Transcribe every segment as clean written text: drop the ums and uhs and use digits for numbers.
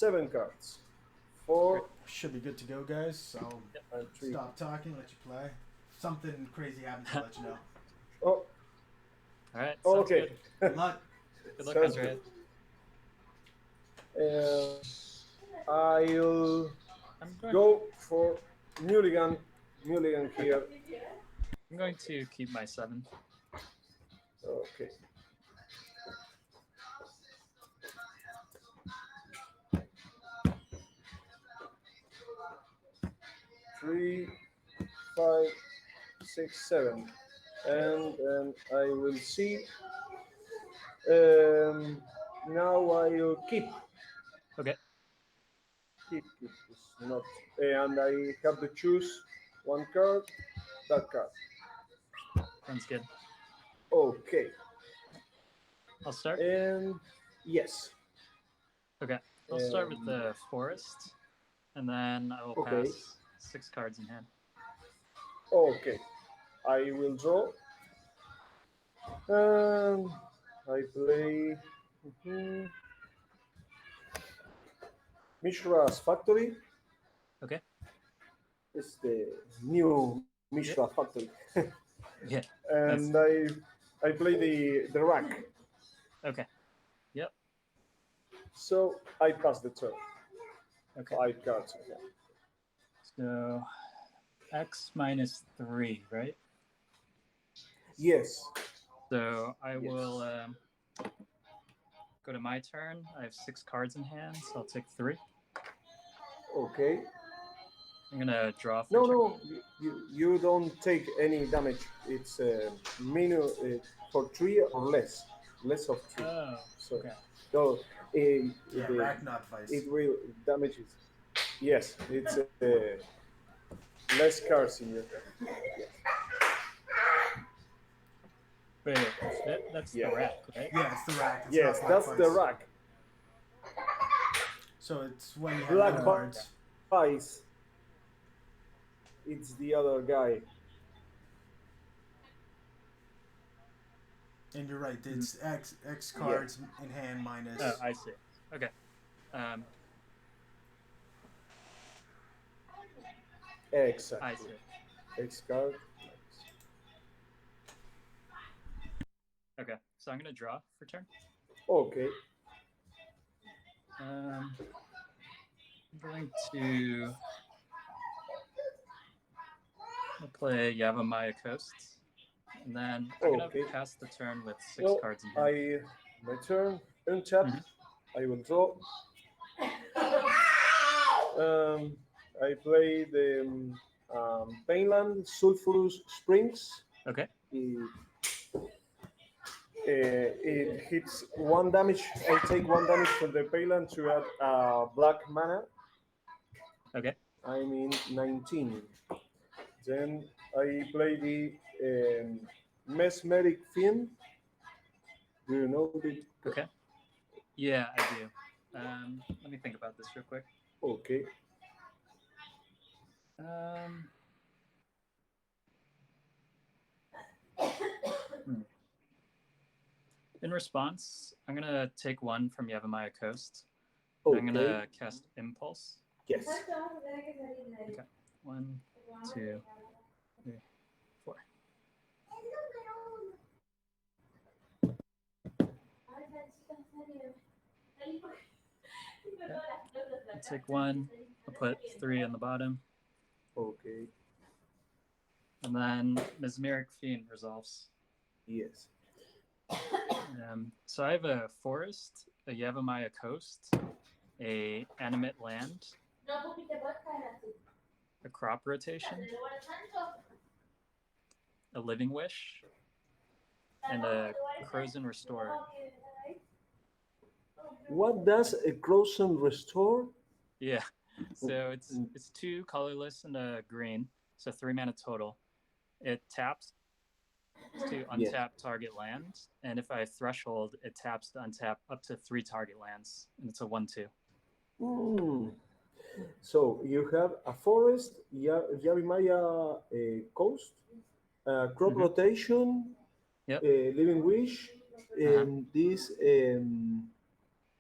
7 cards. 4 Should be good to go, guys. So and 3. stop talking, let you play. If something crazy happens, I'll let you know. Oh, All right. okay. Good luck. Good luck, Sounds Andrea. good. I'll I'm going. go for Mulligan. Mulligan here. I'm going to keep my 7. Okay. Three, 5, 6, 7, and I will see. Now I'll keep. Okay. Keep is not, and I have to choose one card. That card. Sounds good. Okay. I'll start. And yes. Okay. I'll start with the forest, and then I will Okay. pass 6 cards in hand. Okay. I will draw. I play Mishra's Factory. Okay. It's the new Mishra Yep. Factory. Yeah. And Nice. I play the rack. Okay. Yep. So I pass the turn. Okay. 5 cards. Okay. So X minus 3, right? Yes. So I Yes. will go to my turn. I have 6 cards in hand, so I'll take 3. Okay. I'm gonna draw for No, turn. no, you don't take any damage. It's minus for 3 or less, less of 3. Oh. So, Okay. so Yeah, rack not vice. it will damage it. Yes, it's less cards in your turn. Wait. That's Yeah. the rack, right? Yeah, it's the rack. It's Yes, not that's black the vice. rack. So it's when you have Black no cards. Vice. It's the other guy. And you're right. It's X cards in hand minus. Oh, I see. Okay. Um, Exactly. I see. X card. Okay. So I'm gonna draw for turn. Okay. I'm going to play Yavimaya Coast, and then I'm gonna pass the turn with 6 cards in hand. My turn. Untap. I will draw. I play the Painland Sulphurous Springs. Okay. It hits 1 damage. I take 1 damage for the Painland to add black mana. Okay. I mean 19. Then I play the Mesmeric Fin. Do you know the? Okay. Yeah, I do. Let me think about this real quick. Okay. In response, I'm gonna take 1 from Yavimaya Coast. Okay. I'm gonna cast Impulse. Yes. Okay. 1, 2, 3, 4. Okay. I'll take 1. I'll put 3 on the bottom. Okay. And then Mesmeric Fiend resolves. Yes. So I have a forest, a Yavimaya Coast, a animate land, a crop rotation, a living wish, and a Crozen Restore. What does a Crozen restore? Yeah, so it's 2 colorless and a green, so 3 mana total. It taps to untap target land, and if I threshold, it taps to untap up to 3 target lands, and it's a 1/2. So you have a forest, Yavimaya coast, crop rotation, Yep. living wish, and this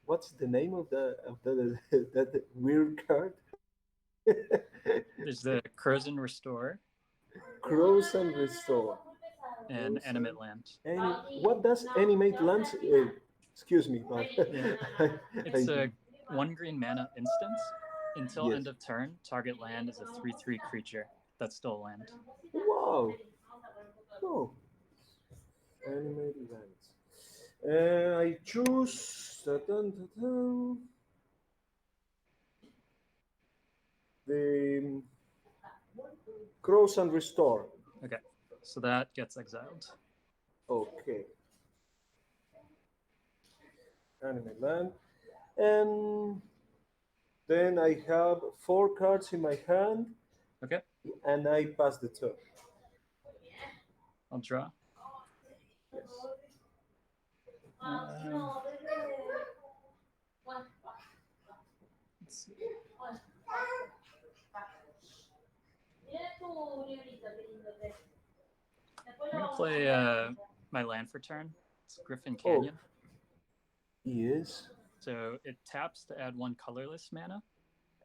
what what's the name of the that weird card? There's the Crows and Restore Crows and Restore. and Crows Animate and Land. what does animate lands? Excuse me, but Yeah. It's a 1 green mana instance. Until yes. end of turn, target land is a 3/3 creature that's still land. Wow. Oh, animate lands. I choose the Crows and Restore. Okay, so that gets exiled. Okay. Animate land. And then I have 4 cards in my hand, Okay, and I pass the turn. I'll draw. Yes. Um, let's see. I'm gonna play my land for turn. It's Griffin Oh, Canyon. yes. So it taps to add 1 colorless mana,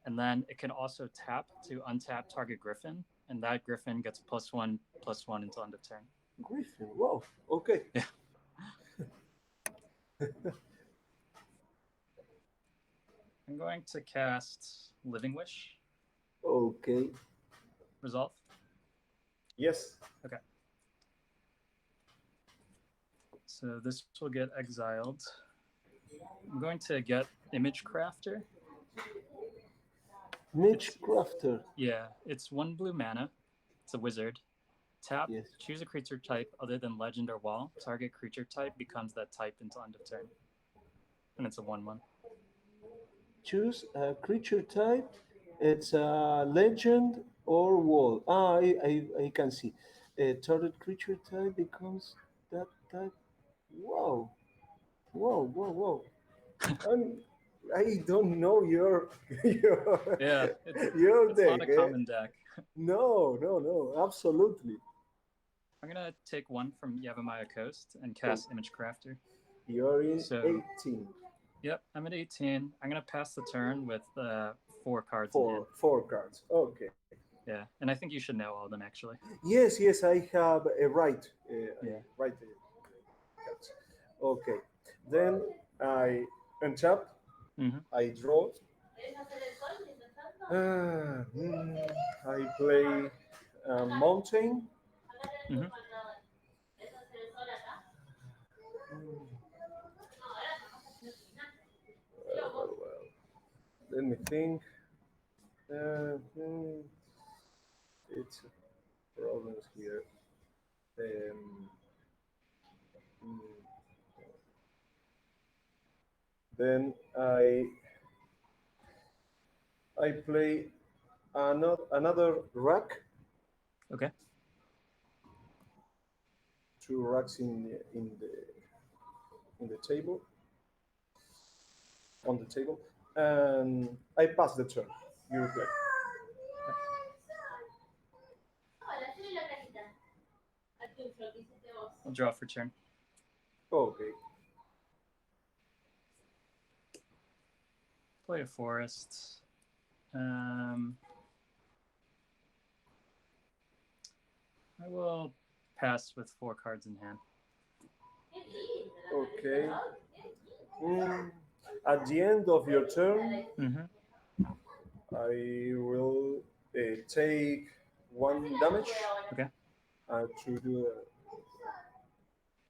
and then it can also tap to untap target Griffin, and that Griffin gets +1/+1 until end of turn. Griffin. Wow. Okay. Yeah. I'm going to cast Living Wish. Okay. Resolve. Yes. Okay. So this will get exiled. I'm going to get Image Crafter. Mitch Crafter. Yeah, it's 1 blue mana. It's a wizard. Tap, Yes. choose a creature type other than legend or wall. Target creature type becomes that type until end of turn. And it's a 1/1. Choose a creature type. It's a legend or wall. I can see. A target creature type becomes that type. Wow. Whoa, whoa, whoa. I'm, I don't know your Yeah, your it's not deck. a common deck. No, no, no, absolutely. I'm going to take 1 from Yavimaya Coast and Oh, cast Image Crafter. you're in So, 18. yep, I'm at 18. I'm going to pass the turn with 4 cards in hand. Four cards. Okay. Yeah, and I think you should know all of them, actually. Yes, yes, I have a Yeah. right cards. Okay. Then I untap. Mm-hmm. I draw. Ah, mm, I play mountain. Mm-hmm. Well, let me think. Hmm, it's problems here. Um, mm, then I play another rack. Okay. 2 racks in the table on the table, and I pass the turn. You play. I'll draw for turn. Okay. Play a forest. I will pass with 4 cards in hand. Okay. Mm, at the end of your turn, Mm-hmm. I will take 1 damage. Okay. To do.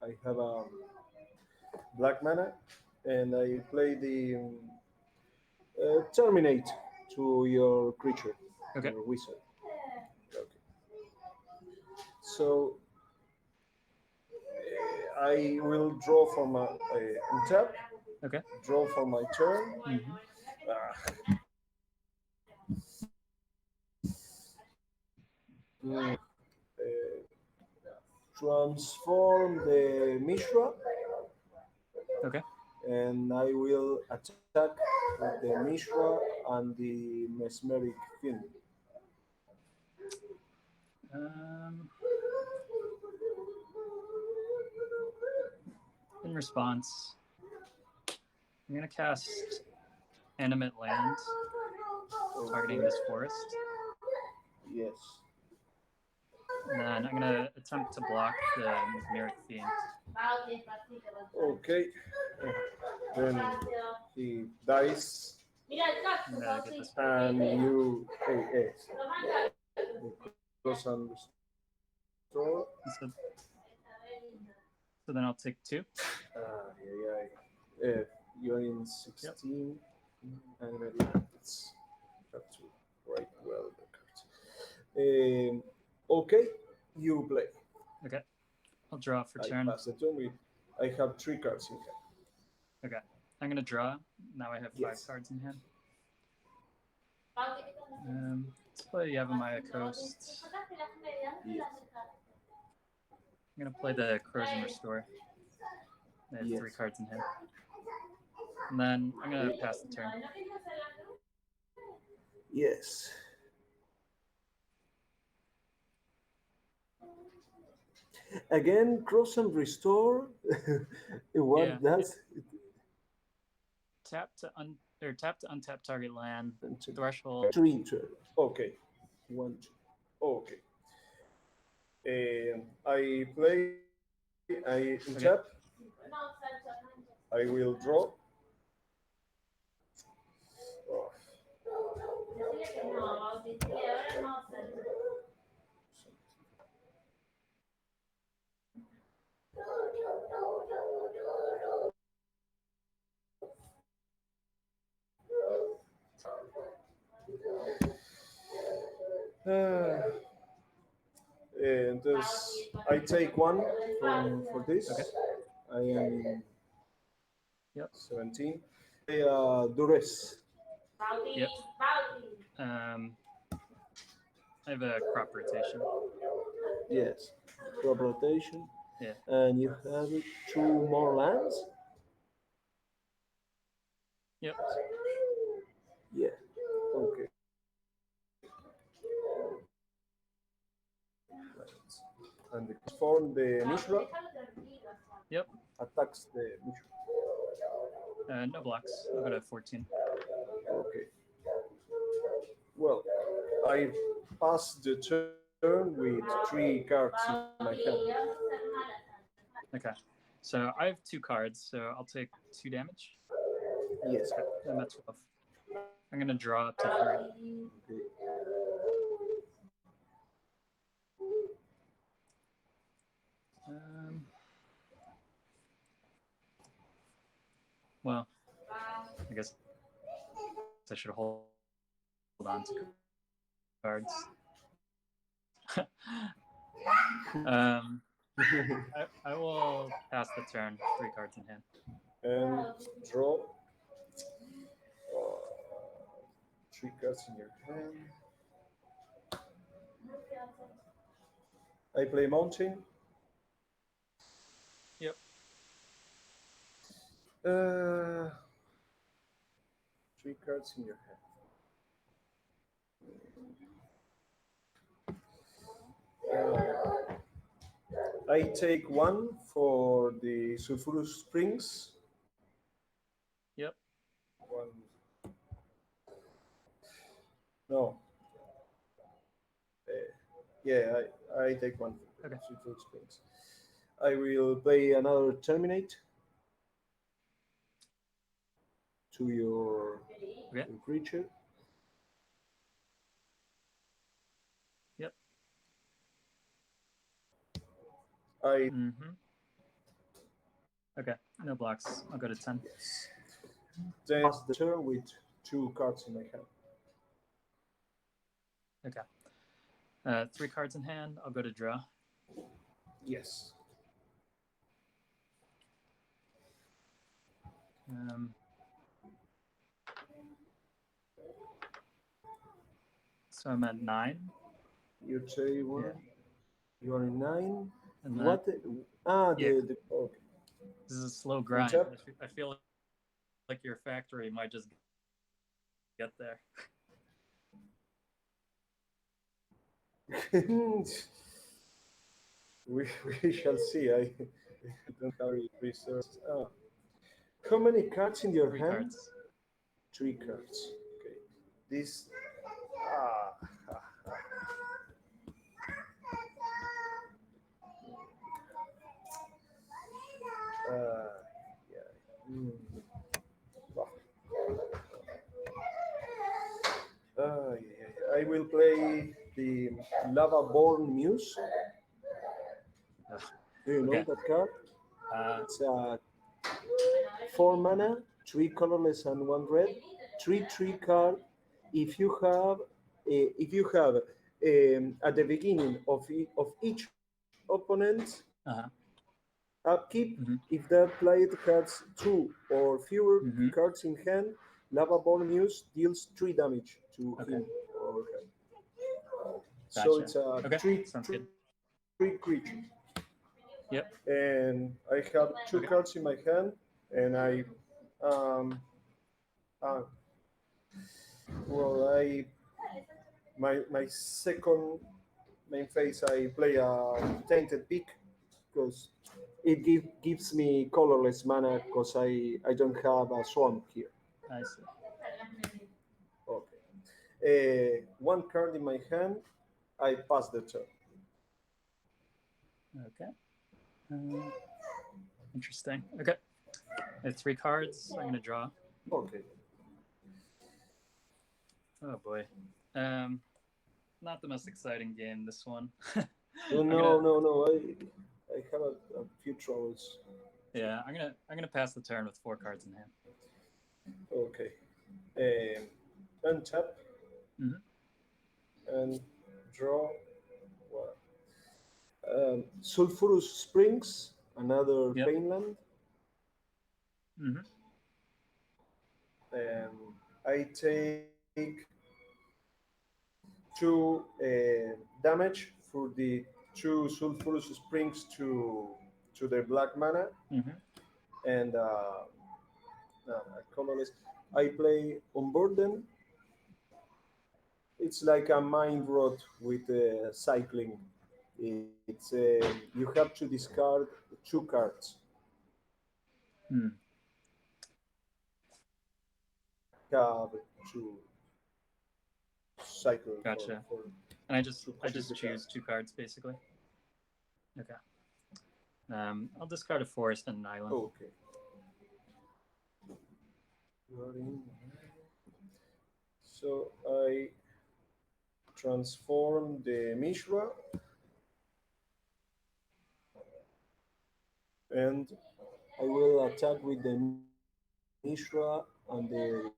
I have a black mana, and I play the terminate to your creature, Okay. your wizard. Okay. So I will draw for my untap, Okay. draw for my turn. Mm-hmm. Ah, transform the Mishra, Okay. and I will attack with the Mishra and the Mesmeric Fin. Um, in response, I'm gonna cast Animate Land, targeting this forest. Yes. And then I'm gonna attempt to block the Mesmeric Fiend. Okay. Then he dies, I'm gonna get this. and you cross and restore. So, so then I'll take 2. You're in Yep. 16. And it's have to write well the cards. Okay, you play. Okay. I'll draw for I turn. pass the turn. I have 3 cards in hand. Okay. I'm gonna draw. Now I have 5 Yes. cards in hand. Let's play Yavimaya Coast. Yes. I'm gonna play the Corrosion Restore. I have 3 Yes. cards in hand. And then I'm gonna pass the turn. Yes. Again, cross and restore. Yeah. What does Tap to untap target land. Threshold. 3 turn? Okay. 1, 2. Okay. I play. I untap. Okay. I will draw. Oh, uh, and thus I take 1 for this. Okay. I am in Yep. 17. Duress. Yep. I have a crop rotation. Yes. Crop rotation. Yeah. And you have 2 more lands? Yep. Yeah. Okay. And the form the Mishra Yep. attacks the Mishra. No blocks. I'll go to 14. Okay. Well, I pass the turn with 3 cards in my hand. Okay. So I have 2 cards, so I'll take 2 damage. Yes. Okay. I'm at 12. I'm gonna draw up to 3. Okay. Well, I guess I should hold on to cards. I will pass the turn. 3 cards in hand. And draw 3 cards in your hand. I play mountain. Yep. Uh, 3 cards in your hand. I take 1 for the sulfurous springs. Yep. 1. No. Yeah, I take 1 for Okay. sulfurous springs. I will play another terminate to your Okay. creature. Yep. I Okay. No blocks. I'll go to 10. yes. Then pass the turn with 2 cards in my hand. Okay. 3 cards in hand. I'll go to draw. Yes. So I'm at 9. You say 1. Yeah. You are in 9. And then, What? yeah. The okay. This is a slow grind. Tap. I feel like your factory might just get there. we shall see. I don't carry resources. How many cards in your Three hand? cards. Three cards. Okay. This. Ah. Uh, yeah. Mm. Wow. Yeah. I will play the Lava Born Muse. Ugh. Do you know Okay. that card? Uh, It's a 4 mana, three colorless and one red, 3/3 card. If you have, at the beginning of each opponent's uh-huh. upkeep, Mm-hmm. if that player has two or fewer Mm-hmm. cards in hand, Lava Ball Muse deals 3 damage to Okay. him or her. So Gotcha. it's a Okay. Sounds three good. creature, Yep. and I have two Okay. cards in my hand, and um, uh, I my second main phase I play a tainted peak because it gives me colorless mana because I don't have a swamp here. I see. Okay. One card in my hand, I pass the turn. Okay. Interesting. Okay. I have three cards. I'm gonna draw. Okay. Oh boy. Not the most exciting game. This one. I'm No, gonna. no, no. I have a few troubles. Yeah. I'm gonna pass the turn with four cards in hand. Okay. Um, Untap Mm-hmm. and draw. What? Sulphurous Springs, another Yep. Painland. Mm-hmm. I take two damage for the two sulfurous springs to their black mana, Mm-hmm. and colorless. I play Unburden. It's like a mind rot with cycling. It's you have to discard two cards. Hmm. Have to cycle Gotcha. for And I to just I choose just the card. choose two cards basically. Okay. I'll discard a forest and an island. Okay. You are in. So I transform the Mishra and I will attack with the Mishra and the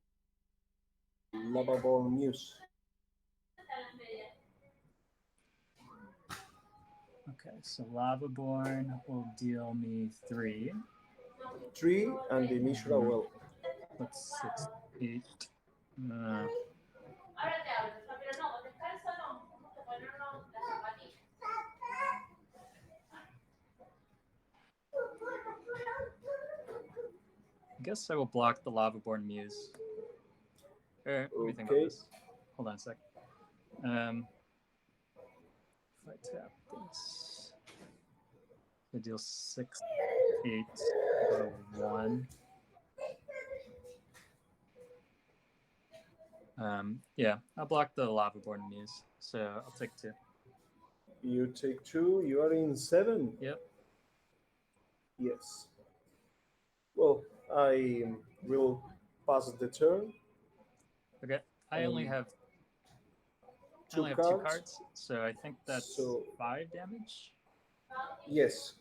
Lavaborn Muse. Okay, so Lavaborn will deal me three. Three and the Mishra Mm-hmm. well. That's 6, 8. Uh, I guess I will block the Lavaborn Muse. Let me think about Okay. this. Hold on a sec. Um, if I tap this, I deal 6, 8, go 1. Yeah, I'll block the Lavaborn Muse, so I'll take 2. You take two. You are in seven. Yep. Yes. Well, I will pass the turn Okay. I only and have I two only have two cards. cards, so I think that's So 5 damage. yes,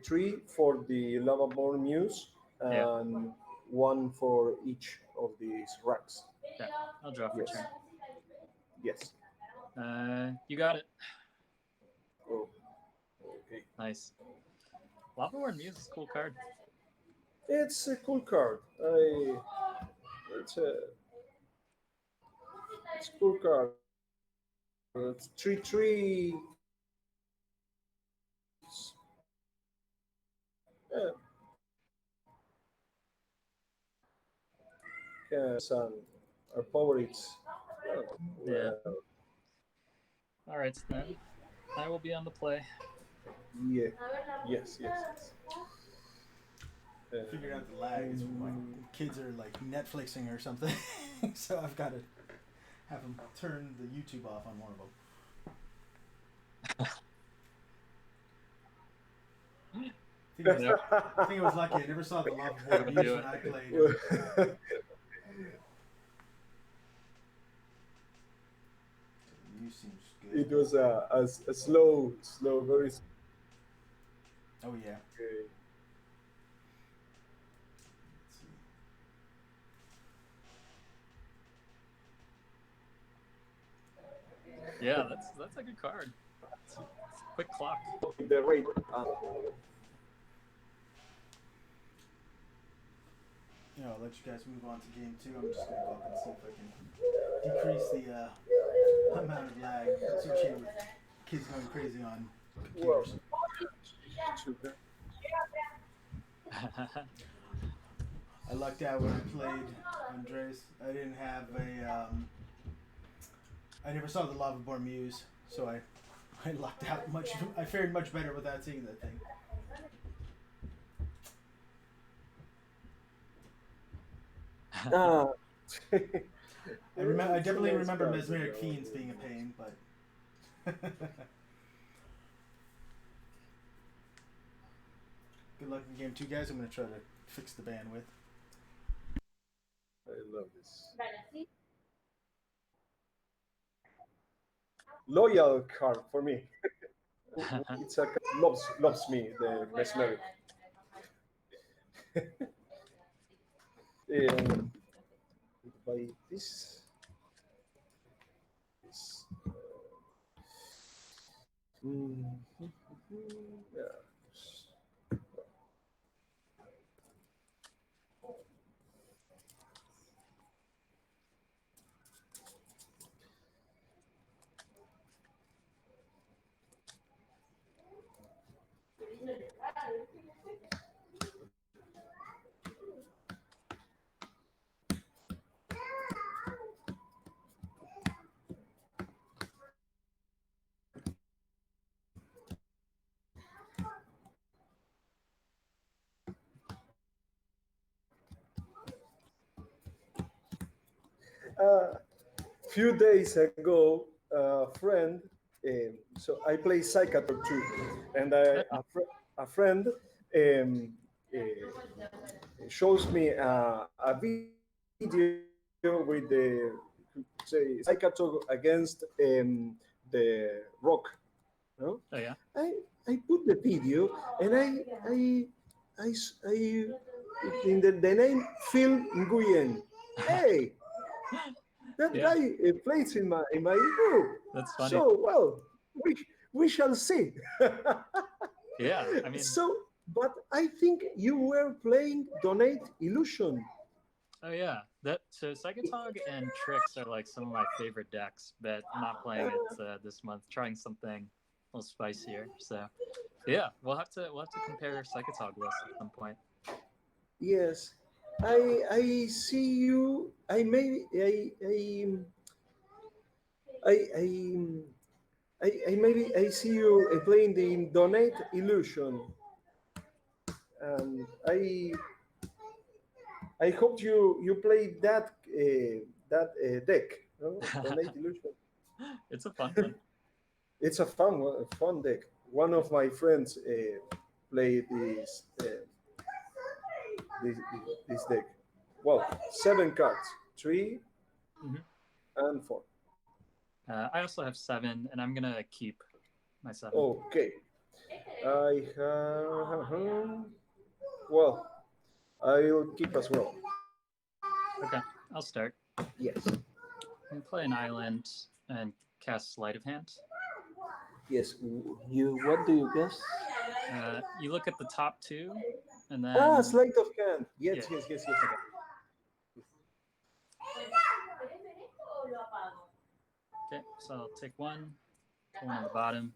three for the Lavaborn Muse Yeah. and one for each of these racks. Okay. I'll draw for Yes. turn. Yes. You got it. Oh, okay. Nice. Lavaborn Muse is a cool card. It's a cool card. It's a cool card. It's 3/3. Yeah, some power it's Yeah. well, All right then. I will be on the play. yeah, yes, yes, yes. Figured out the lag is my kids are like Netflixing or something, so I've got to have them turn the YouTube off on one of them. I think I was lucky. I never saw the Lava Boy Muse when I played. The Muse seems good. It was a slow, very. Oh yeah. Okay. Let's see. Yeah, that's a good card. It's a quick clock. The rate. I'll let you guys move on to game two. I'm just gonna go up and see if I can decrease the amount of lag associated with kids going crazy on computers. I lucked out when I played Andres. I didn't have a. I never saw the Lava Boar Muse, so I lucked out much. I fared much better without seeing that thing. Ah. I definitely remember Mesmeric Fiends being a pain, but. Good luck in game two, guys. I'm going to try to fix the bandwidth. I love this. Loyal card for me. It's a loves me, the mesmeric. By this yeah. Few days ago, a friend, so I play Psychator too, and a friend shows me a video with the say Psychator against the Rock. No? Oh yeah. I put the video and I in the name Phil Nguyen. Hey, that guy plays in my group. That's funny. So well, we shall see. Yeah, I mean. So, but I think you were playing Donate Illusion. Oh yeah, so Psychotog and Tricks are like some of my favorite decks, but I'm not playing it this month. Trying something a little spicier. So yeah, we'll have to compare Psychotog lists at some point. Yes, I see you. I maybe I maybe I see you playing the Donate Illusion, and I hope you play that deck. No? Donate Illusion. It's a fun one. It's a fun deck. One of my friends played this this deck. Well, 7 cards, 3 and 4. I also have 7, and I'm gonna keep my 7. Okay, I have. Well, I'll keep as well. Okay, I'll start. Yes. I'm play an island and cast Sleight of Hand. Yes. You. What do you guess? You look at the top 2, and then Sleight of hand. Yes. Yes. Okay, so I'll take 1, put 1 on the bottom,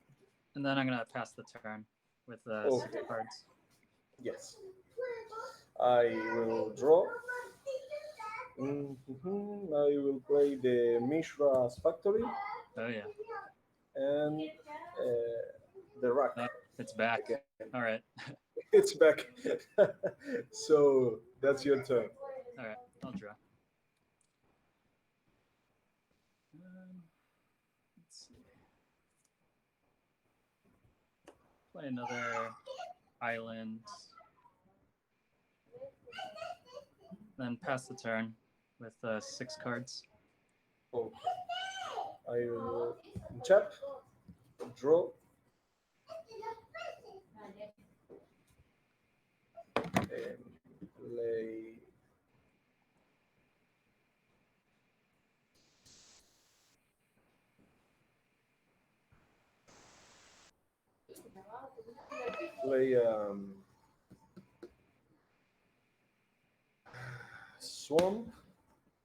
and then I'm gonna pass the turn with 6 cards. Yes. I will draw. I will play the Mishra's Factory. Oh yeah. And the rack. It's back. All right. It's back. So that's your turn. All right, I'll draw. Um, let's see. Play another island, then pass the turn with 6 cards. Okay. I will tap, draw, and play. Play swamp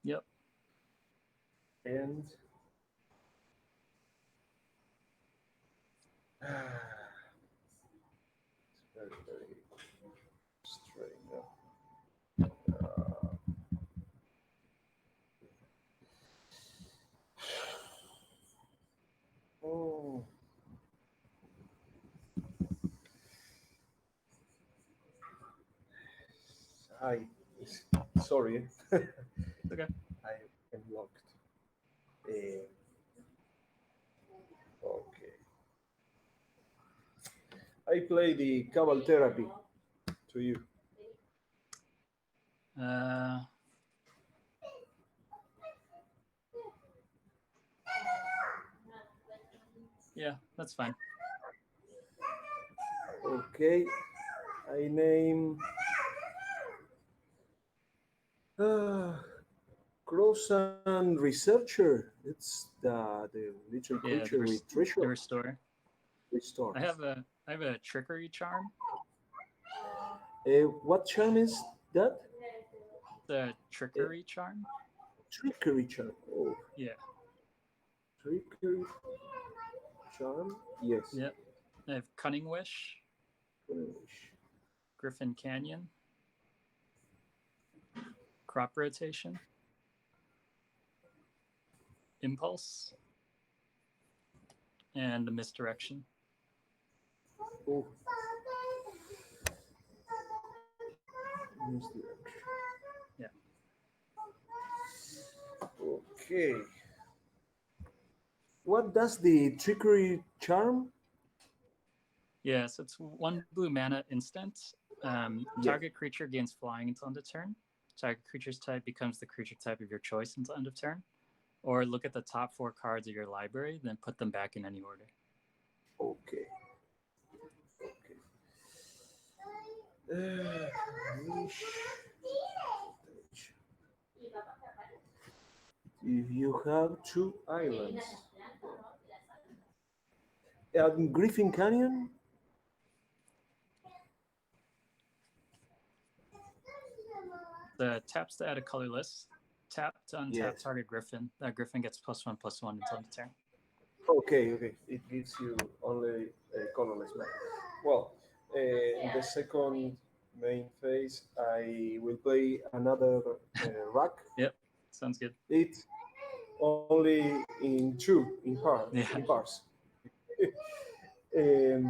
Yep. and it's very strange. Oh, I sorry, Okay. I am locked. Uh, okay, I play the Cabal Therapy to you. Uh, yeah, that's fine. Okay, I name uh, Croissant Researcher. It's the little Yeah, creature with treasure the restore. I restores. have a trickery charm. What charm is that? The Uh, trickery charm. trickery charm. Oh, Yeah. trickery charm. Yes. Yep. I have cunning wish, Griffin Canyon, crop rotation, impulse, and misdirection. Oh, misdirection. Yeah. Okay. What does the trickery charm? Yes, it's 1 blue mana instant. Yes. Target creature gains flying until end of turn. Target creature's type becomes the creature type of your choice until end of turn. Or look at the top 4 cards of your library, then put them back in any order. Okay. Okay. Wish. If you have 2 islands, Griffin Canyon. The taps to add a color list. Tap to untap Yes. target Griffin. That Griffin gets +1/+1 until end of turn. Okay. Okay. It gives you only a colorless map. Well, in the second main phase, I will play another rack. Yep, sounds good. It only in two in Yeah. pairs. And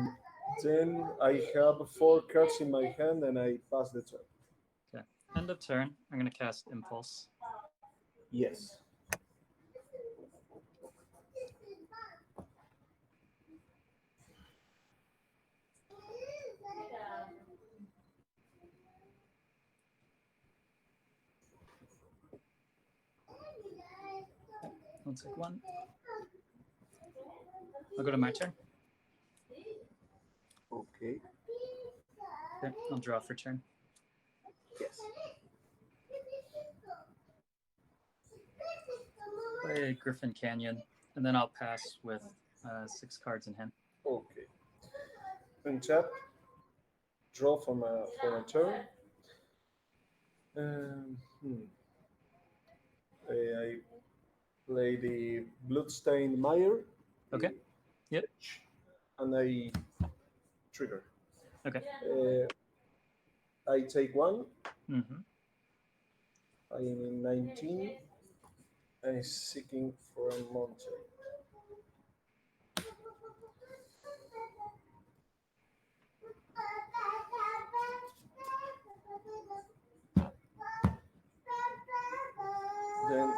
then I have 4 cards in my hand, and I pass the turn. Okay. End of turn. I'm gonna cast impulse. Yes. 1 1. I'll go to my turn. Okay. Okay, I'll draw for turn. Yes. Play Griffin Canyon, and then I'll pass with 6 cards in hand. Okay. Untap. Draw from a turn. Um, hmm. I play the Bloodstained Mire. Okay. Yep. And I trigger. Okay. I take 1. Mm-hmm. I am in 19 and is seeking for a mountain. Then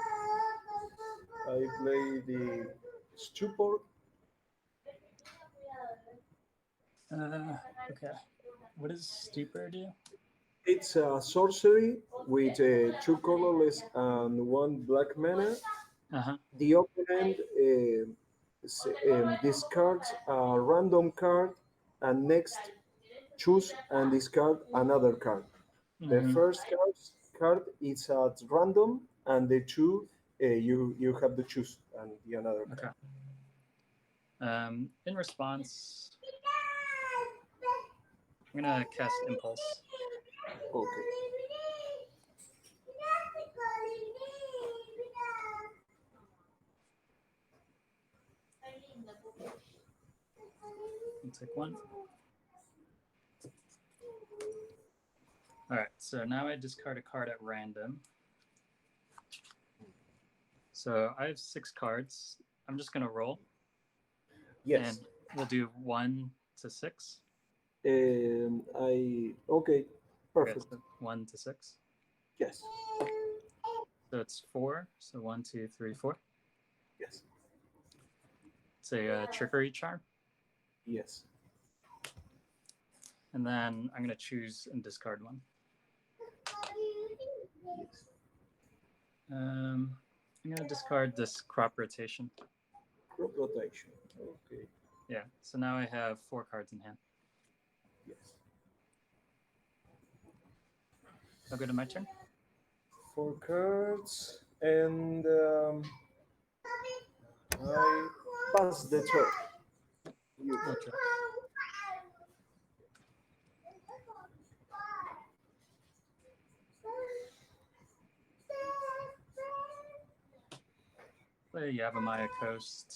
I play the stupor. Okay. What does stupor do? It's a sorcery with two colorless and one black mana. Uh huh. The opponent discards a random card, and next choose and discard another card. The Mm-hmm. first card is at random, and the two you have to choose and the another card. Okay. In response, I'm gonna cast Impulse. Okay. I'll take one. All right. So now I discard a card at random. So I have 6 cards. I'm just gonna roll, and Yes. we'll do 1 to 6. I okay. Okay, Perfect. so 1 to 6. Yes. So it's 4. So 1, 2, 3, 4. Yes. It's a trickery charm, Yes. and then I'm gonna choose and discard one. Yes. I'm gonna discard this crop rotation. Crop rotation. Okay. Yeah. So now I have 4 cards in hand. Yes. I'll go to my turn. 4 cards, and I pass the turn. You. Okay. Play Yavimaya Coast.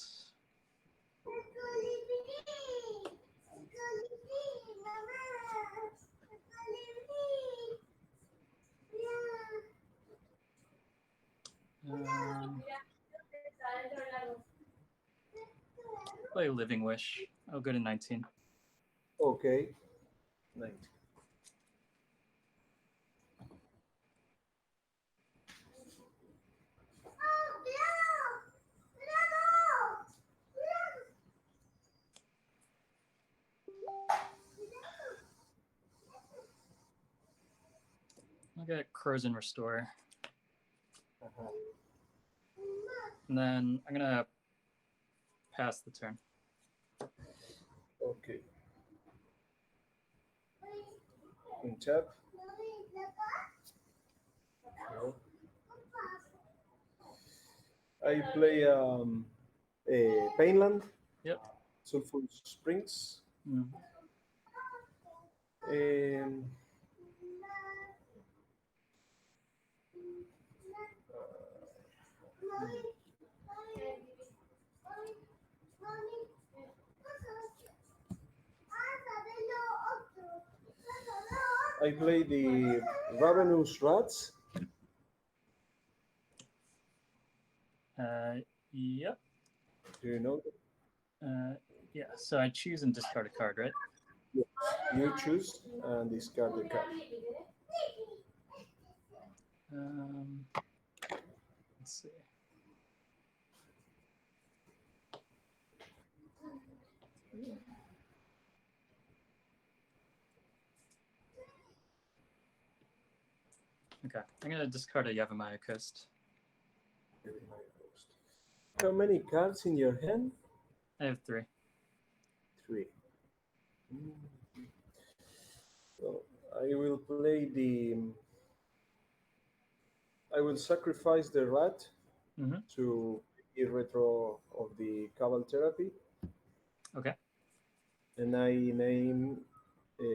Um, Play Living Wish. I'll go to 19. Okay. 90. I'll get Crows and Restore. Uh-huh. And then I'm gonna pass the turn. Okay. Untap. Okay. I play a Painland, Yep. Sulphur Springs. Mm. Um, I play the Ravenous Rats. Yep. Do you know Yeah. So I choose and discard a card, right? that? You choose and discard the card. Um, let's see. Okay. I'm gonna discard a Yavimaya Coast. How many cards in your hand? I have 3. 3. So I will play the. I will sacrifice the rat Mm-hmm. to the retro of the Cabal Therapy, Okay. and I name. Uh,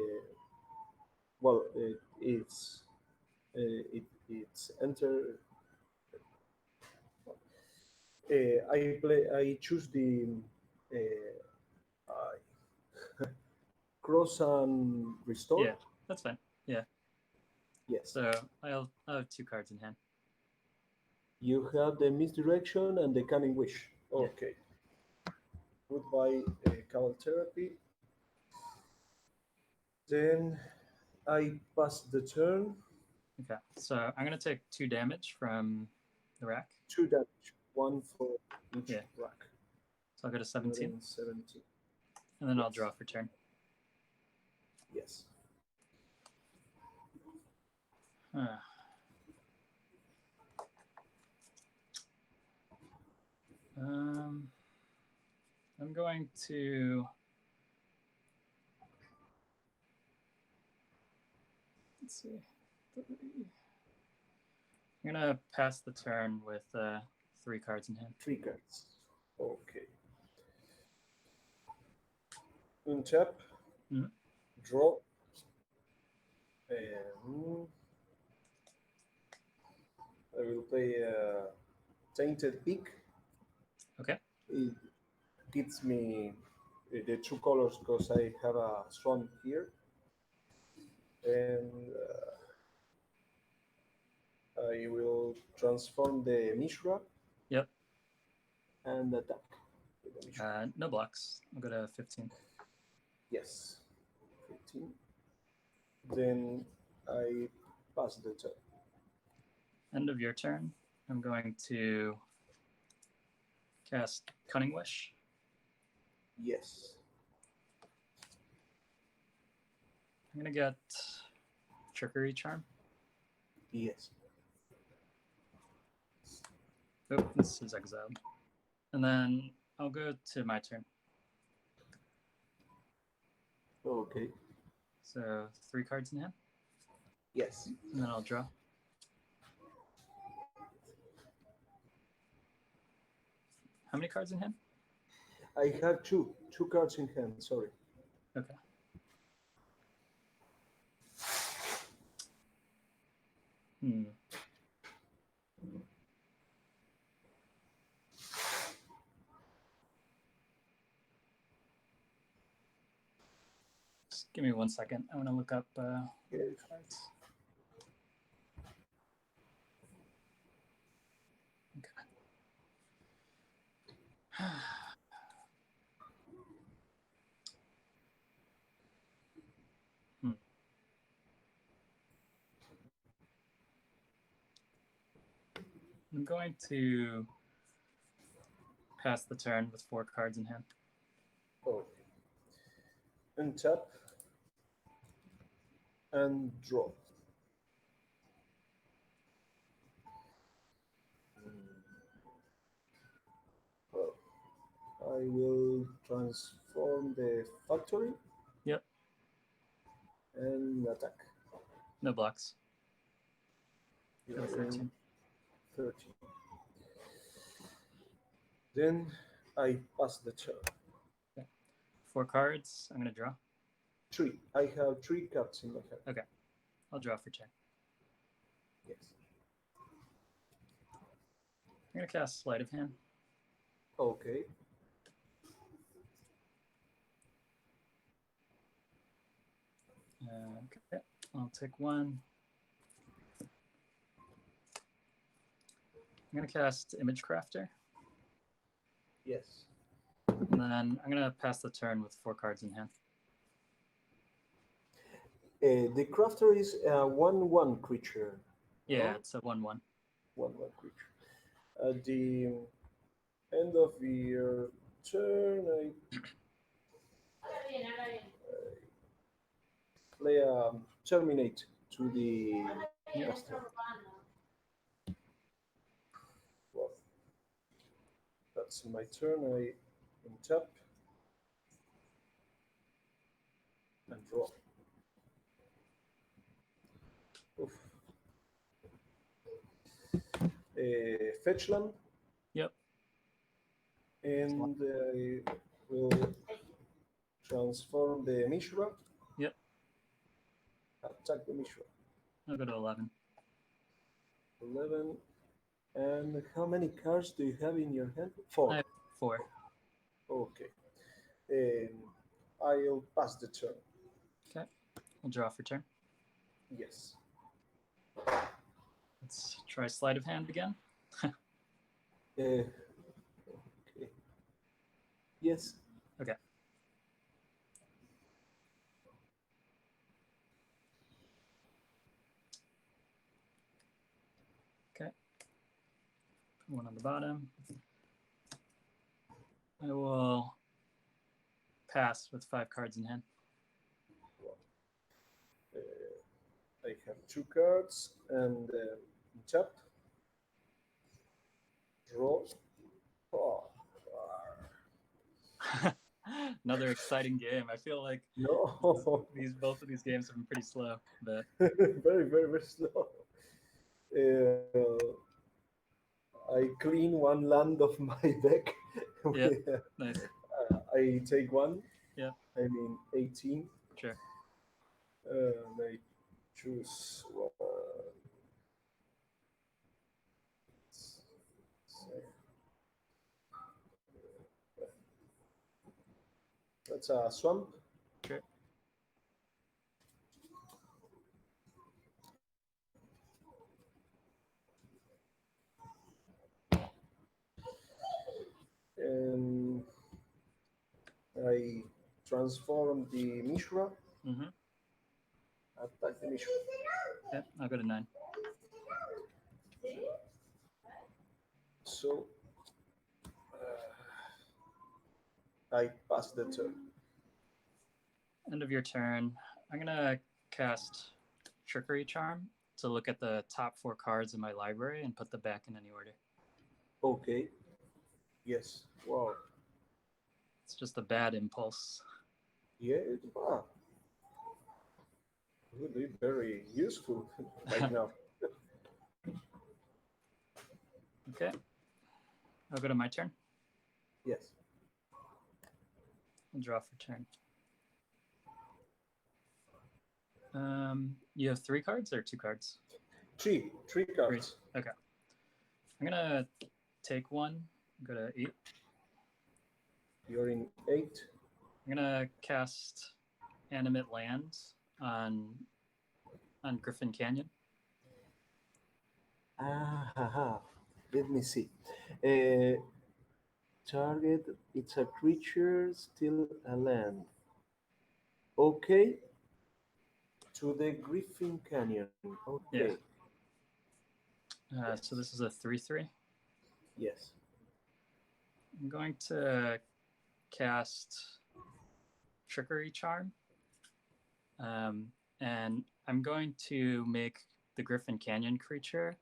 well, it's enter. I play. I choose the cross and restore. Yeah, that's fine. Yeah. Yes. So I'll have 2 cards in hand. You have the misdirection and the cunning wish. Yeah. Okay. Goodbye, Cabal Therapy. Then I pass the turn. Okay. So I'm gonna take 2 damage from the rack. 2 damage, 1 for each Yeah. rack. So I'll go to 17. 17. And then I'll Yes. draw for turn. Yes. Huh. I'm going to. Let's see. I'm gonna pass the turn with 3 cards in hand. 3 cards. Okay. Untap. Mhm. Draw. And I will play Tainted Peak. Okay. It gives me the 2 colors because I have a swan here. And I will transform the Mishra Yep. and attack with the Mishra. No blocks. I'll go to 15. Yes. 15. Then I pass the turn. End of your turn. I'm going to cast Cunning Wish. Yes. I'm gonna get Trickery Charm. Yes. Oh, this is exiled. And then I'll go to my turn. Okay. So 3 cards in hand. Yes. And then I'll draw. How many cards in hand? I have two cards in hand. Sorry. Okay. Just give me 1 second. I want to look up cards. Okay. I'm going to pass the turn with 4 cards in hand. Okay. Untap and draw. Well, I will transform the factory. Yep. And attack. No blocks. Go to 13. 13. 13. Then I pass the turn. Okay. 4 cards. I'm going to draw. 3. I have 3 cards in my hand. Okay. I'll draw for turn. Yes. I'm going to cast Sleight of Hand. Okay. Okay. I'll take 1. I'm going to cast Image Crafter. Yes. And then I'm going to pass the turn with 4 cards in hand. The crafter is a 1/1 creature. Yeah, no? it's a 1/1. 1/1 creature. At the end of your turn, I play a terminate to the master. Well, that's my turn. I untap and draw. Oof. Fetch land. Yep. And I will transform the Mishra. Yep. Attack the Mishra. I'll go to 11. 11. And how many cards do you have in your hand? 4. I have 4. Okay. I'll pass the turn. Okay. I'll draw for turn. Yes. Let's try Sleight of Hand again. Okay. Yes. Okay. Okay. one on the bottom. I will pass with 5 cards in hand. I have 2 cards and tap. Draw. Oh, Another exciting game. I feel like no. both of these games have been pretty slow, but Very, very, very slow. Uh, I clean one land of my deck. yeah, nice. I take one. Yeah, I mean 18. sure. I choose one. That's a swamp. Sure. And I transform the Mishra. Mm-hmm. Attack the Mishra. Yeah, I'll go to 9. So I pass the turn. End of your turn. I'm gonna cast Trickery Charm to look at the top 4 cards in my library and put them back in any order. Okay. Yes. Wow. It's just a bad impulse. Yeah. Wow. Really very useful right now. Okay. I'll go to my turn. Yes. I'll draw for turn. You have 3 cards or 2 cards? Three cards. Okay. I'm gonna take one. Go to 8. You're in 8. I'm gonna cast Animate Land on Griffin Canyon. Ah, let me see. Uh, target, it's a creature, still a land. Okay, to the Griffin Canyon. Okay, Yeah. So this is a 3/3. yes. I'm going to cast Trickery Charm. And I'm going to make the Griffin Canyon creature.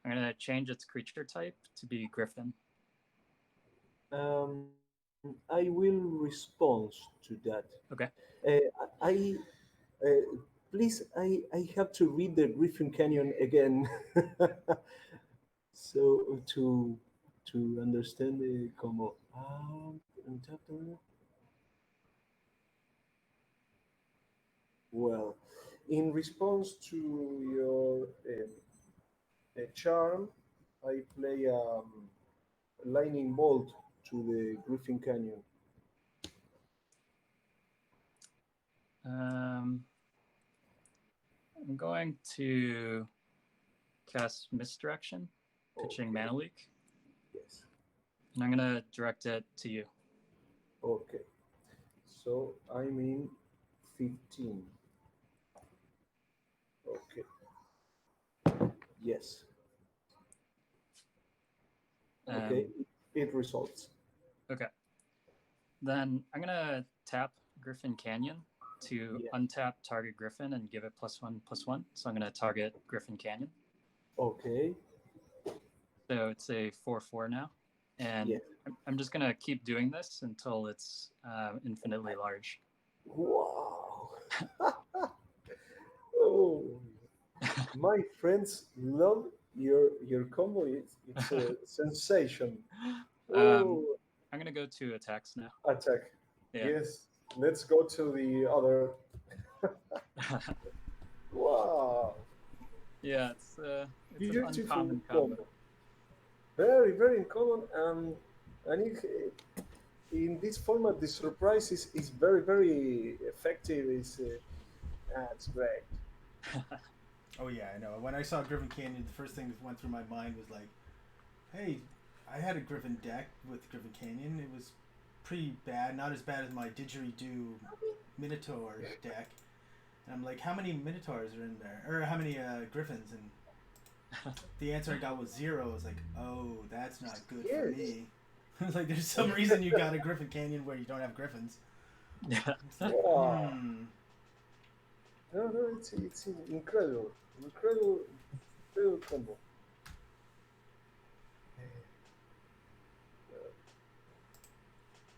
I'm going to change its creature type to be Griffin. I will respond to that. Okay. I please, I have to read the Griffin Canyon again, so to understand the como. Well, in response to your charm, I play lightning bolt to the Griffin Canyon. I'm going to cast Misdirection, pitching Okay. Mana Leak, Yes. and I'm going to direct it to you. Okay. So I mean 15. Okay. Yes. Okay. It results. Okay. Then I'm going to tap Griffin Canyon to untap target Griffin and give it +1/+1. So I'm going to target Griffin Canyon. Okay. So it's a 4/4 now. And I'm just going to keep doing this until it's infinitely large. Wow. Oh, my friends love your combo. It's a sensation. Oh, I'm going to go to attacks now. attack. Yeah. Yes. Let's go to the other. Wow. Yeah, it's an Beautiful uncommon combo. combo. Very, very uncommon. And in this format, the surprise is very, very effective. It's great. Oh yeah, I know. When I saw Griffin Canyon, the first thing that went through my mind was like, "Hey, I had a Griffin deck with Griffin Canyon. It was pretty bad, not as bad as my didgeridoo Minotaur deck." And I'm like, "How many Minotaurs are in there, or how many Griffins?" And The answer I got was zero. I was like, oh, that's not good for Yes. me. Like, there's some reason you got a Griffin Canyon where you don't have griffins. Yeah. It's like, Wow. No, no, it's incredible, incredible, incredible combo.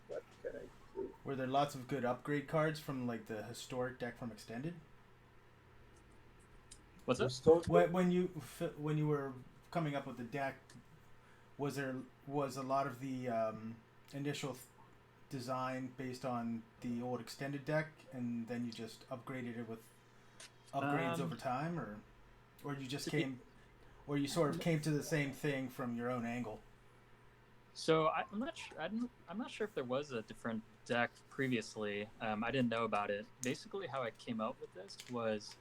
What can I do? Were there lots of good upgrade cards from like the historic deck from Extended? What's up? Restore. When you were coming up with the deck, was there was a lot of the initial design based on the old Extended deck, and then you just upgraded it with upgrades over Um, time, or you just to be, came, or you sort of came to the same thing from your own angle? I'm not sure. I'm not sure if there was a different deck previously. I didn't know about it. Basically, how I came up with this was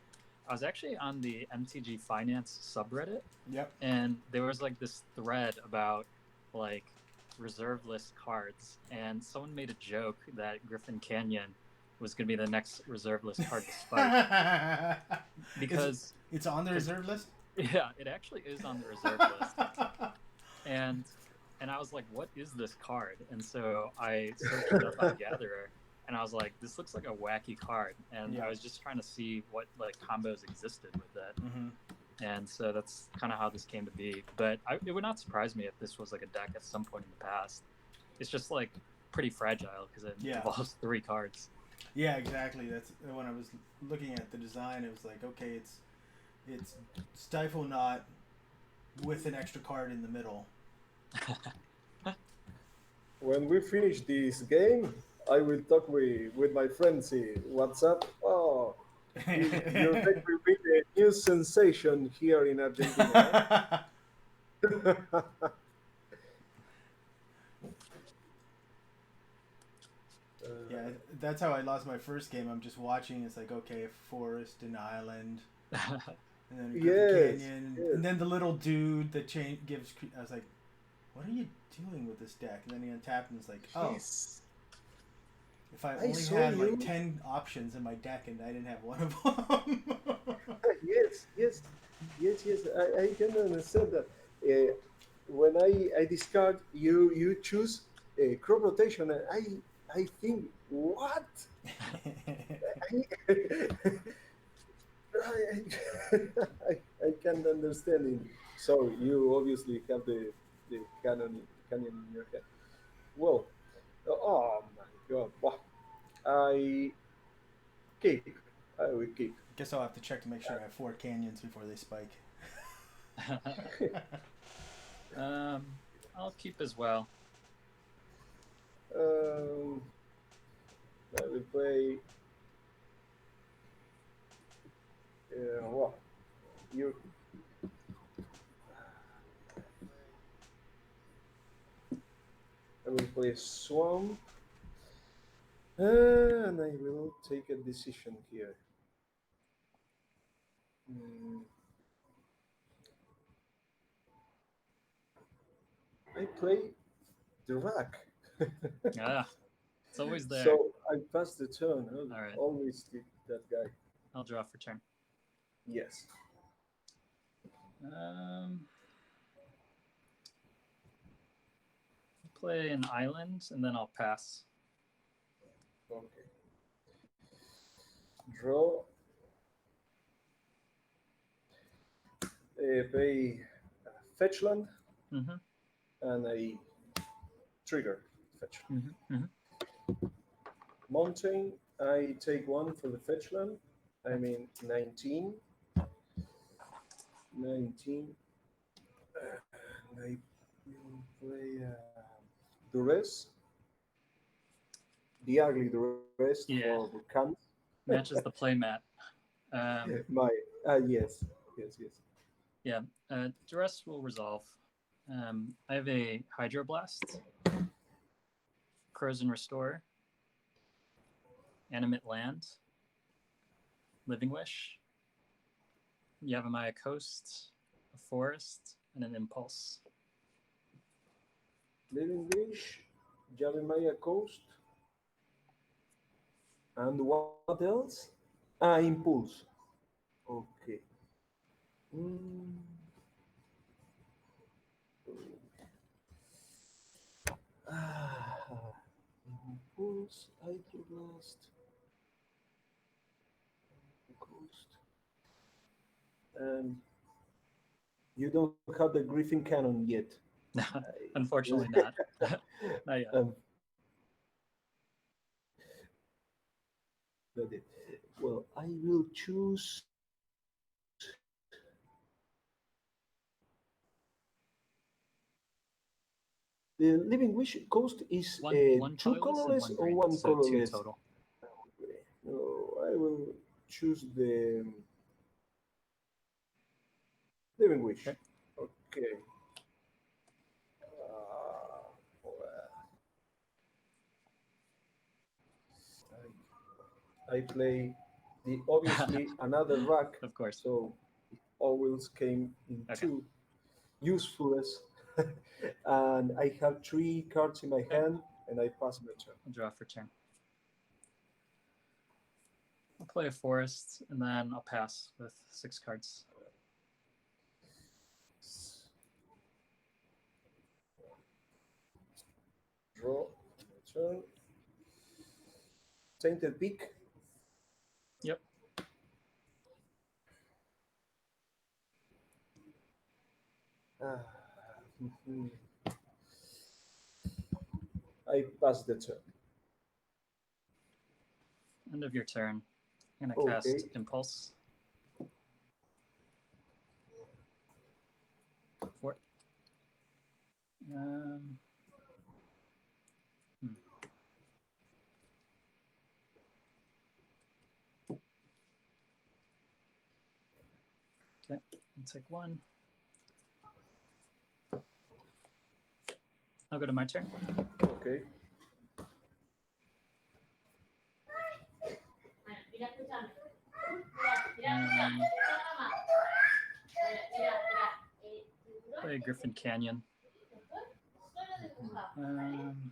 I was actually on the MTG Finance subreddit, Yep. and there was like this thread about like reserve list cards, and someone made a joke that Griffin Canyon was going to be the next reserve list card to spike it's because it's on the because reserve list. yeah, it actually is on the reserve list, and I was like, what is this card? And so I searched it up on Gatherer, and I was like, this looks like a wacky card, and I Yeah. was just trying to see what like combos existed with it. Mm-hmm. And so that's kind of how this came to be. But it would not surprise me if this was like a deck at some point in the past. It's just like pretty fragile because it Yeah. involves 3 cards. Yeah, exactly. That's when I was looking at the design. It was like, okay, it's Stifle Knot with an extra card in the middle. When we finish this game, I will talk with my friends in WhatsApp. Oh, your deck will be a new sensation here in Argentina. Huh? Yeah, that's how I lost my first game. I'm just watching. It's like, okay, forest and island, and then Griffin Yes, Canyon, yes. and then the little dude that gives. I was like, what are you doing with this deck? And then he untapped and it's like, oh, Yes. if I I only saw had like you. 10 options in my deck and I didn't have one of them. Yes, yes, yes, yes. I can understand that. When I discard, you choose crop rotation, and I think what? I, I, I can't understand it. So you obviously have the canyon in your head. Well, oh my God! Wow. I keep. I will keep. Guess I'll have to check to make sure I have 4 canyons before they spike. I'll keep as well. Um, I will play. Well, you. I will play Swan, and I will take a decision here. Mm, I play the rack. Yeah, it's always there. So I pass the turn. All right, Always that guy. I'll draw for turn. Yes. Um, play an island and then I'll pass. Okay. Draw. Play fetch land, Mm-hmm. and I trigger fetch. Mm-hmm. Mountain. I take one for the fetch land. I mean 19. 19. And I will play Duress, the ugly Duress for Yeah, Vulcan. matches the playmat. Um, My yes, yes, yes. yeah, duress will resolve. I have a hydroblast, corrosion restore, animate land, living wish, Yavimaya coast, a forest, and an impulse. Living Wish, Jeremiah Coast, and what else? Ah, Impulse. Okay. Mm. Lost. Ghost. And you don't have the Griffin cannon yet. Unfortunately, not. Not yet. Got it. Well, I will choose. The Living Wish cost is One two colorless and colorless one or green, one so two colorless? total. No, I will choose the Living Wish. Okay. Okay. Well, I play the obviously another rack, Of course. so it always came Okay. into usefulness. And I have three cards in my Okay. hand, and I pass my turn. I'll draw for turn. I'll play a forest, and then I'll pass with 6 cards. Draw my turn. Tainted Peak. Yep. Ah, mhm. I pass the turn. End of your turn. I'm gonna Okay. cast Impulse. 4. Um, hmm. Okay, I'll take 1. I'll go to my turn. Okay. Um, play Griffin Canyon. Um,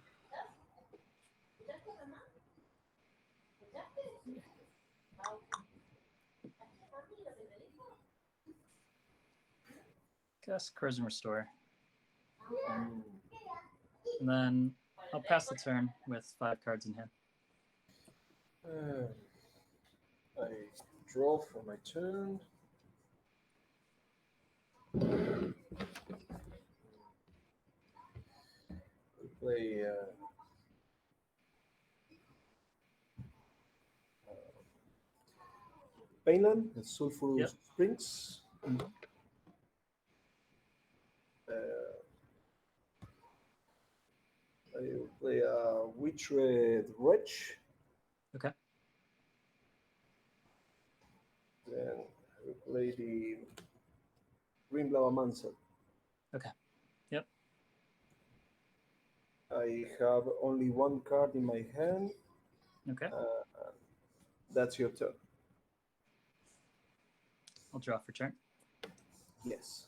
cast Charisma Restore. And then I'll pass the turn with 5 cards in hand. I draw for my turn. Play Painland, the Sulphurous Yep. Springs. Mhm. I will play Witch Red Wretch. Okay. Then I will play the Green Mancer. Okay. Yep. I have only one card in my hand. Okay. That's your turn. I'll draw for turn. Yes.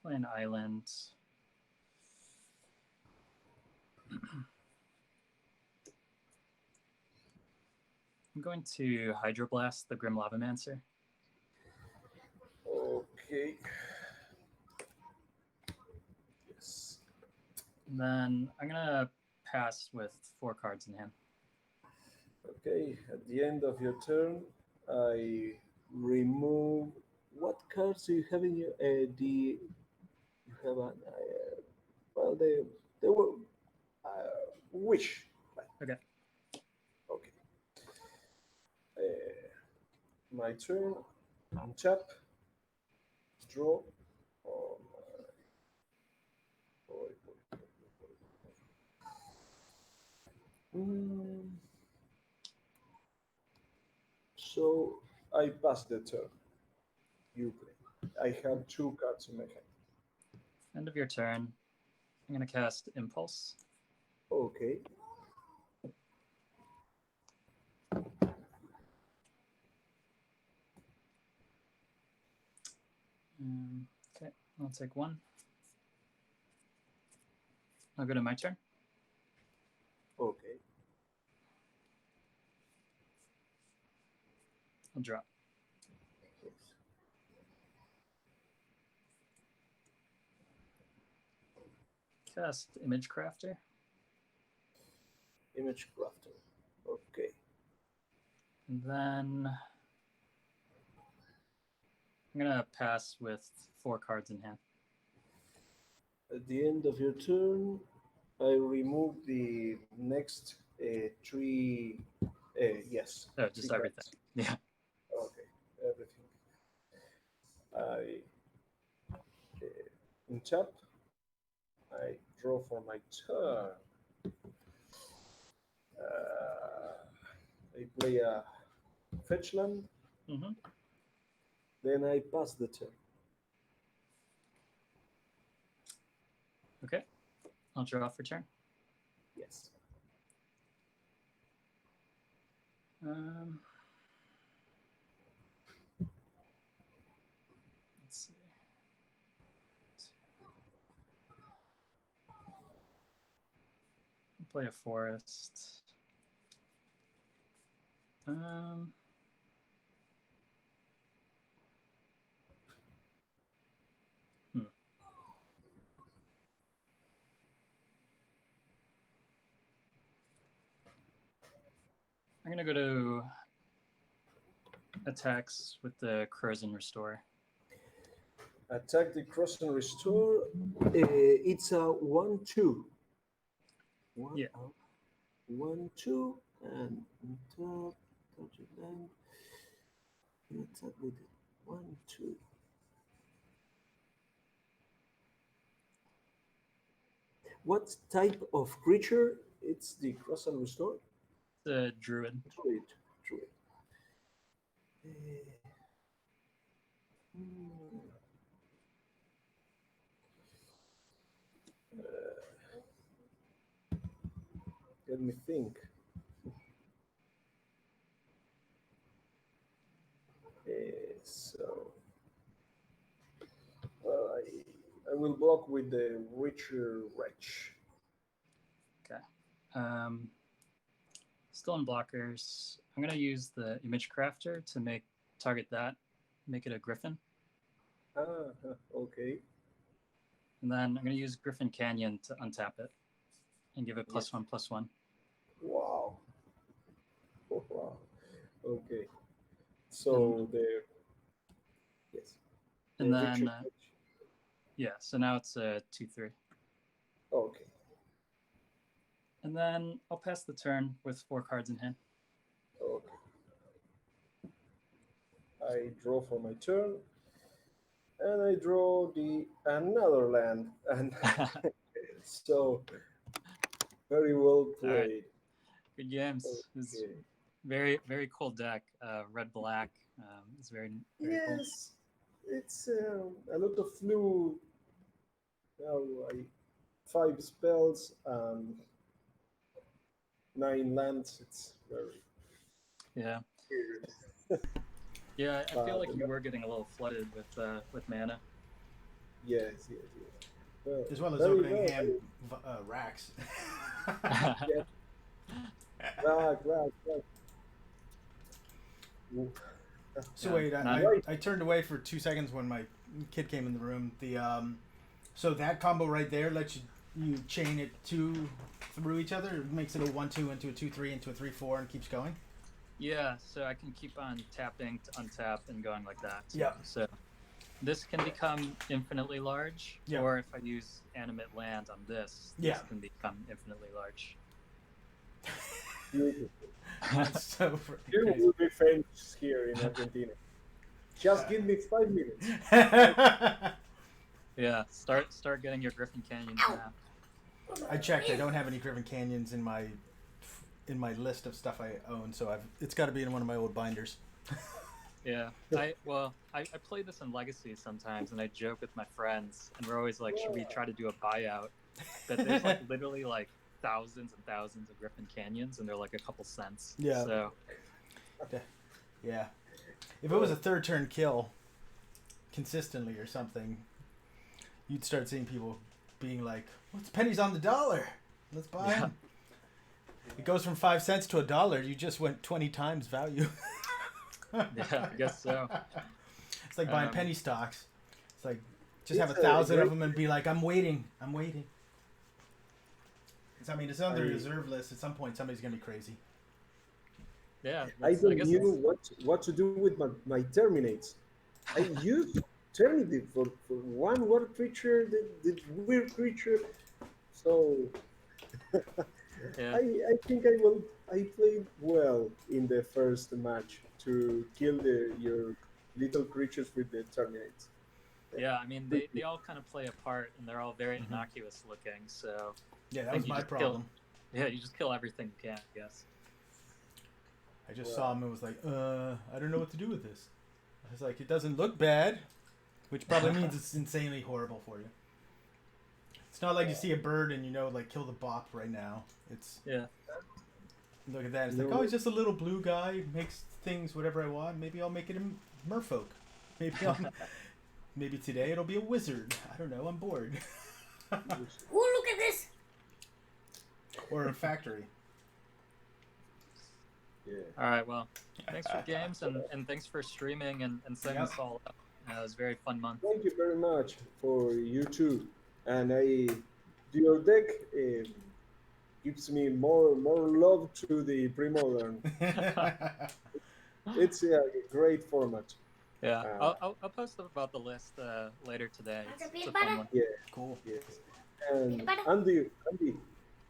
Play an island. I'm going to Hydroblast the Grim Lavamancer. Okay. Yes. And then I'm gonna pass with 4 cards in hand. Okay. At the end of your turn, I remove. What cards do you have in your the? You have an well, they were wish. Right. Okay. Okay. My turn. Untap. Draw. Um, mm, so I pass the turn. You play. I have 2 cards in my hand. End of your turn. I'm gonna cast Impulse. Okay. Okay. I'll take 1. I'll go to my turn. Okay. I'll draw. cast Image Crafter. Image crafter. Okay. And then I'm going to pass with 4 cards in hand. At the end of your turn, I remove the next three. Yes, Oh, three just everything. cards. Yeah. Okay, everything. I untap. I draw for my turn. I play a fetch land. Mm-hmm. Then I pass the turn. Okay. I'll draw for turn. Yes. Let's see. Play a forest. I'm going to go to attacks with the Crows and Restore. Attack the cross and restore. It's a 1-2. Yeah. 1-2 and top, touch it land. Attack with it. 1-2. What type of creature? It's the cross and restore. The Druid. Druid. Druid. Hmm. Let me think. So I will block with the Witcher Wretch. Okay. Still in blockers. I'm going to use the Image Crafter to make a Griffin. Okay. And then I'm going to use Griffin Canyon to untap it and give it +1/+1. Wow. Wow. Okay. So there. Yes. And then, so now it's a 2/3. Okay. And then I'll pass the turn with 4 cards in hand. Okay. I draw for my turn, and I draw the another land, and so very well played. Right. Good games. Okay. It's very, very cool deck. Red black. It's very yes, cool. It's a lot of flu. Now 5 spells and 9 lands. It's very weird. Yeah, I feel like you were getting a little flooded with mana. Yes. Well, as well as opening hand racks. Yeah. Rack. So wait, I turned away for 2 seconds when my kid came in the room. So that combo right there lets you chain it 2 through each other. It makes it a 1-2 into a 2-3 into a 3-4 and keeps going. Yeah, so I can keep on tapping to untap and going like that. Yeah. So this can become infinitely large, or if I use animate land on this can become infinitely large. That's so you will be famous here in Argentina. Just give me 5 minutes. Yeah, start getting your Griffin Canyons now. I checked. I don't have any Griffin Canyons in my list of stuff I own, so it's got to be in one of my old binders. Yeah, I play this in Legacy sometimes, and I joke with my friends, and we're always like, should we try to do a buyout? But there's like literally like thousands and thousands of Griffin Canyons, and they're like a couple cents. Yeah. So. Yeah. If it was a 3rd turn kill, consistently or something, you'd start seeing people being like, "What's pennies on the dollar? Let's buy them." It goes from 5 cents to $1. You just went 20 times value. Yeah, I guess so. It's like buying penny stocks. It's like just have 1,000 of them and be like, I'm waiting. Because I mean, it's on the I reserve list. At some point, somebody's gonna be crazy. Yeah, I I don't guess know it's what to do with my terminates. I use eternity for one word creature, the weird creature. So yeah. I think I played well in the first match to kill your little creatures with the terminates. Yeah. Yeah, I mean they all kind of play a part and they're all very Mm-hmm. innocuous looking, so Yeah, I that think was you my just kill problem. yeah, you just kill everything you can, I guess. I just saw Well, him and was like, I don't know what to do with this. I was like, it doesn't look bad, which probably means it's insanely horrible for you. It's not like you see a bird and you know, like, kill the bop right now. It's Yeah. look at that. It's like, oh, no, he's just a little blue guy, makes things whatever I want. Maybe I'll make it a merfolk. Maybe maybe today it'll be a wizard. I don't know. I'm bored. Oh, look at this! Or a factory. yeah. All right, well, thanks for games and thanks for streaming and setting Yep. this all up. It was a very fun month. Thank you very much for you too. And your deck gives me more love to the Premodern. It's a great format. Yeah, Uh, I'll post up about the list later today. That's a It's peanut a fun butter? one. yeah, Cool. yes. And Peanut butter?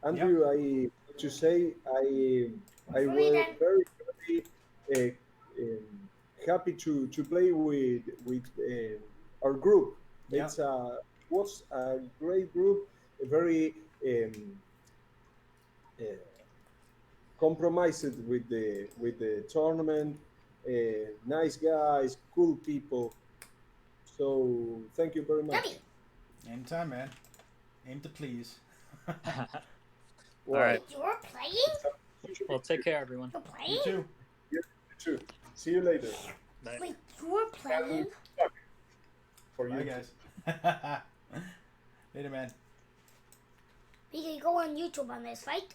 Andrew, Yep. I to say I For me were then. very uh, happy to play with our group. Yep. It's was a great group, a very uh, compromised with the tournament. Nice guys, cool people. So thank you very much. Dummy! Anytime, man. Aim to please. All Well, right. Wait, you're playing? Well, take care, everyone. You're You playing? too. you too. See you later. Bye. Wait, you're playing? For Bye, you. guys. Later, man. We can go on YouTube on this, right?